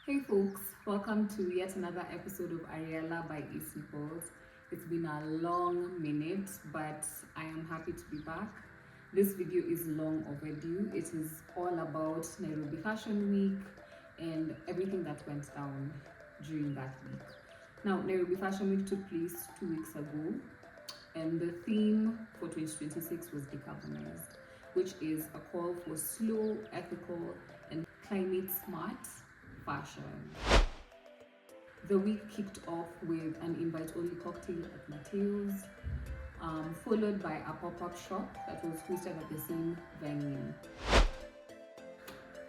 Hey folks, welcome to yet another episode of Ariella by Ace Nichols. It's been a long minute, but I am happy to be back. This video is long overdue. It is all about Nairobi Fashion Week and everything that went down during that week. Now, Nairobi Fashion Week took place 2 weeks ago, and the theme for 2026 was decarbonized, which is a call for slow, ethical, and climate smart fashion. The week kicked off with an invite-only cocktail at Mateo's, followed by a pop-up shop that was hosted at the same venue.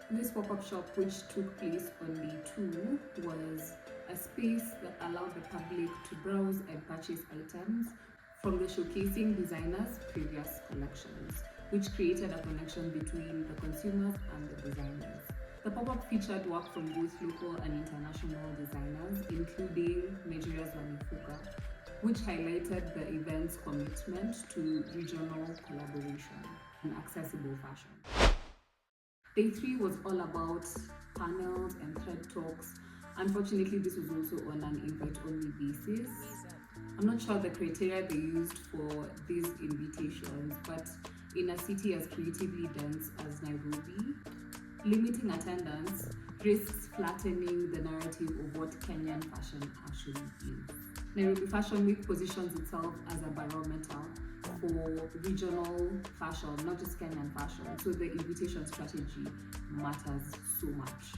This pop-up shop, which took place on day 2, was a space that allowed the public to browse and purchase items from the showcasing designers' previous collections, which created a connection between the consumers and the designers. The pop-up featured work from both local and international designers, including Nigeria's Lanifuka, which highlighted the event's commitment to regional collaboration and accessible fashion. Day 3 was all about panels and thread talks. Unfortunately, this was also on an invite-only basis. I'm not sure the criteria they used for these invitations, but in a city as creatively dense as Nairobi, limiting attendance risks flattening the narrative of what Kenyan fashion actually is. Nairobi Fashion Week positions itself as a barometer for regional fashion, not just Kenyan fashion, so the invitation strategy matters so much.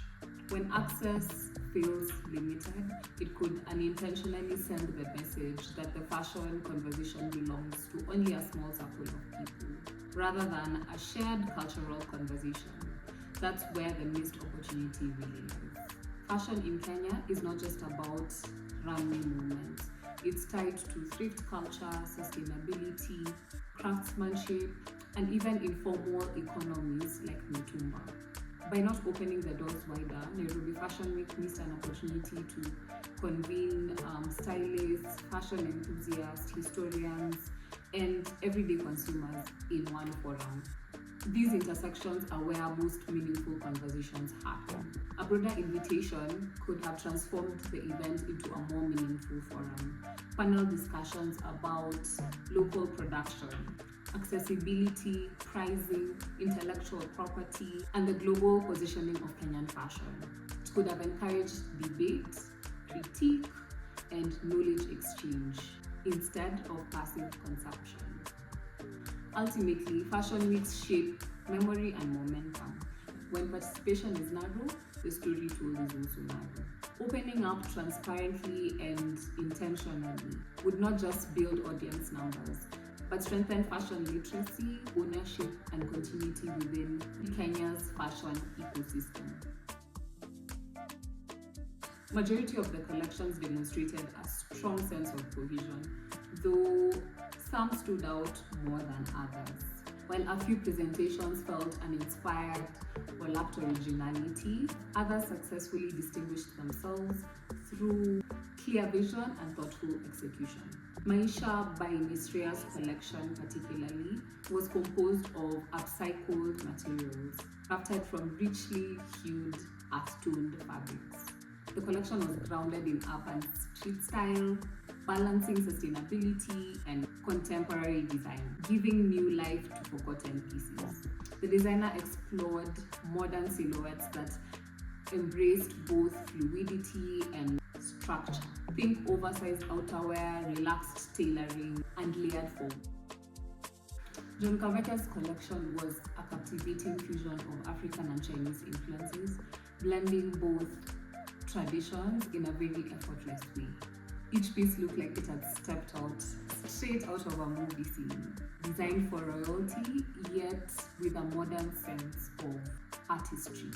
When access feels limited, it could unintentionally send the message that the fashion conversation belongs to only a small circle of people, rather than a shared cultural conversation. That's where the missed opportunity really lies. Fashion in Kenya is not just about runway movements. It's tied to thrift culture, sustainability, craftsmanship, and even informal economies like mitumba. By not opening the doors wider, Nairobi Fashion Week missed an opportunity to convene stylists, fashion enthusiasts, historians, and everyday consumers in one forum. These intersections are where most meaningful conversations happen. A broader invitation could have transformed the event into a more meaningful forum. Panel discussions about local production, accessibility, pricing, intellectual property, and the global positioning of Kenyan fashion. It could have encouraged debate, critique, and knowledge exchange instead of passive consumption. Ultimately, fashion weeks shape memory and momentum. When participation is narrow, the story told is also narrow. Opening up transparently and intentionally would not just build audience numbers, but strengthen fashion literacy, ownership, and continuity within Kenya's fashion ecosystem. Majority of the collections demonstrated a strong sense of cohesion, though some stood out more than others. While a few presentations felt uninspired or lacked originality, others successfully distinguished themselves through clear vision and thoughtful execution. Maisha by Nisria's collection particularly was composed of upcycled materials, crafted from richly hued earth-toned fabrics. The collection was grounded in urban street style, balancing sustainability and contemporary design, giving new life to forgotten pieces. The designer explored modern silhouettes that embraced both fluidity and structure. Think oversized outerwear, relaxed tailoring, and layered form. John Kaveke's collection was a captivating fusion of African and Chinese influences, blending both traditions in a very effortless way. Each piece looked like it had stepped out straight out of a movie scene, designed for royalty, yet with a modern sense of artistry.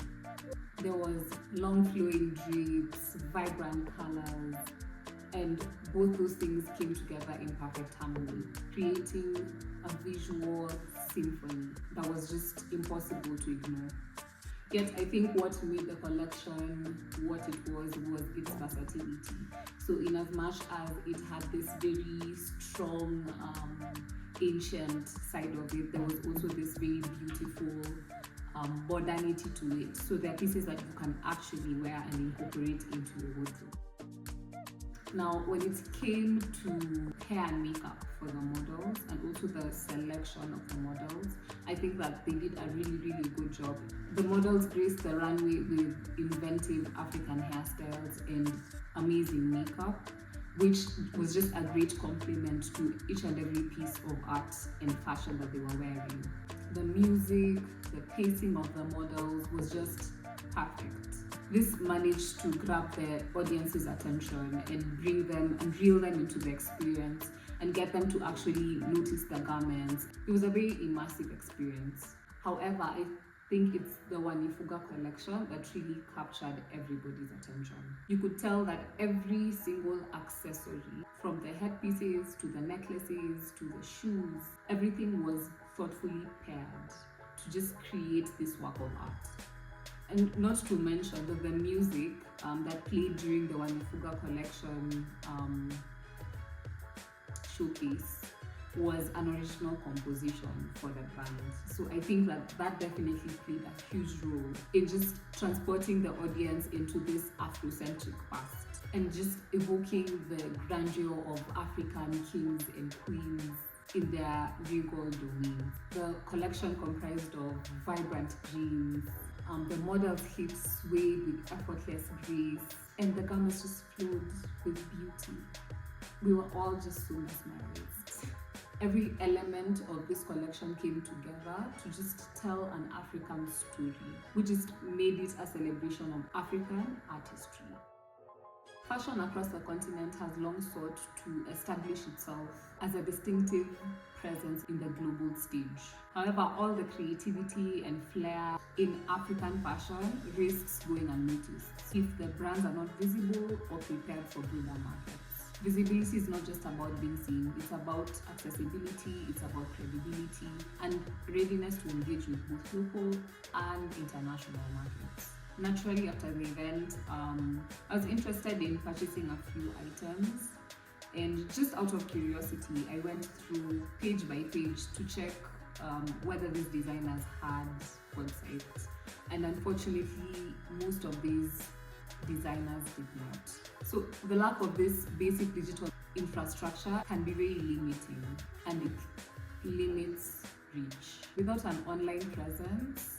There was long flowing drapes, vibrant colors, and both those things came together in perfect harmony, creating a visual symphony that was just impossible to ignore. Yet I think what made the collection what it was its versatility. So in as much as it had this very strong ancient side of it, there was also this very beautiful modernity to it. So there are pieces that you can actually wear and incorporate into your wardrobe. Now, when it came to hair and makeup for the models and also the selection of the models, I think that they did a really, really good job. The models graced the runway with inventive African hairstyles and amazing makeup, which was just a great compliment to each and every piece of art and fashion that they were wearing. The music, the pacing of the models was just perfect. This managed to grab the audience's attention and bring them and reel them into the experience and get them to actually notice the garments. It was a very immersive experience. However, I think it's the Wanifuga collection that really captured everybody's attention. You could tell that every single accessory, from the headpieces to the necklaces to the shoes, everything was thoughtfully paired to just create this work of art. And not to mention that the music that played during the Wanifuga collection showcase was an original composition for the brand. So I think that definitely played a huge role in just transporting the audience into this Afrocentric past and just evoking the grandeur of African kings and queens in their regal domains. The collection comprised of vibrant greens, the model's hips swayed with effortless grace, and the garments just flowed with beauty. We were all just so mesmerized. Every element of this collection came together to just tell an African story, which just made it a celebration of African artistry. Fashion across the continent has long sought to establish itself as a distinctive presence in the global stage. However, all the creativity and flair in African fashion risks going unnoticed if the brands are not visible or prepared for global markets. Visibility is not just about being seen, it's about accessibility, it's about credibility, and readiness to engage with both local and international markets. Naturally, after the event, I was interested in purchasing a few items, and just out of curiosity, I went through page by page to check whether these designers had websites, and unfortunately, most of these designers did not. So the lack of this basic digital infrastructure can be very limiting, and it limits reach. Without an online presence,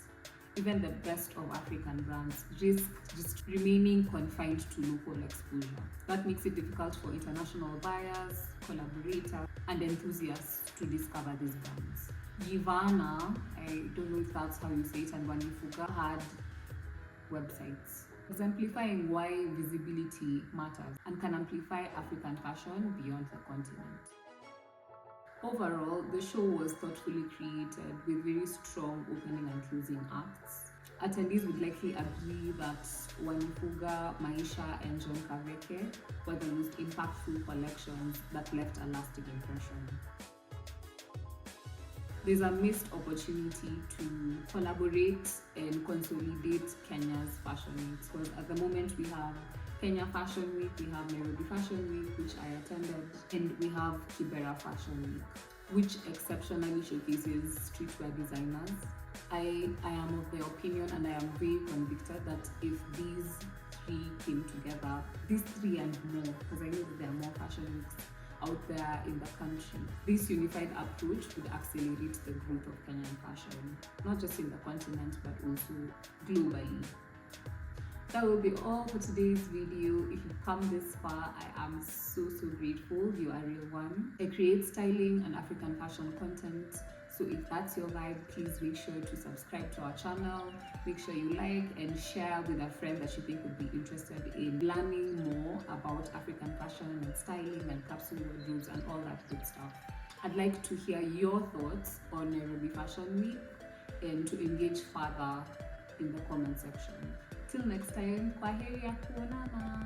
even the best of African brands risk just remaining confined to local exposure. That makes it difficult for international buyers, collaborators, and enthusiasts to discover these brands. Givana, I don't know if that's how you say it, and Wanifuga had websites, exemplifying why visibility matters and can amplify African fashion beyond the continent. Overall, the show was thoughtfully created with very strong opening and closing acts. Attendees would likely agree that Wanifuga, Maisha, and John Kaveke were the most impactful collections that left a lasting impression. There's a missed opportunity to collaborate and consolidate Kenya's fashion weeks, because at the moment we have Kenya Fashion Week, we have Nairobi Fashion Week, which I attended, and we have Kibera Fashion Week, which exceptionally showcases streetwear designers. I am of the opinion, and I am very convicted, that if these three came together, these three and more, because I know that there are more fashion weeks out there in the country, this unified approach would accelerate the growth of Kenyan fashion, not just in the continent, but also globally. That will be all for today's video. If you've come this far, I am so grateful. You are a real one. I create styling and African fashion content. So if that's your vibe, please make sure to subscribe to our channel. Make sure you like and share with a friend that you think would be interested in learning more about African fashion and styling and capsule wardrobes and all that good stuff. I'd like to hear your thoughts on Nairobi Fashion Week and to engage further in the comment section. Till next time, kwaheri ya kuonana.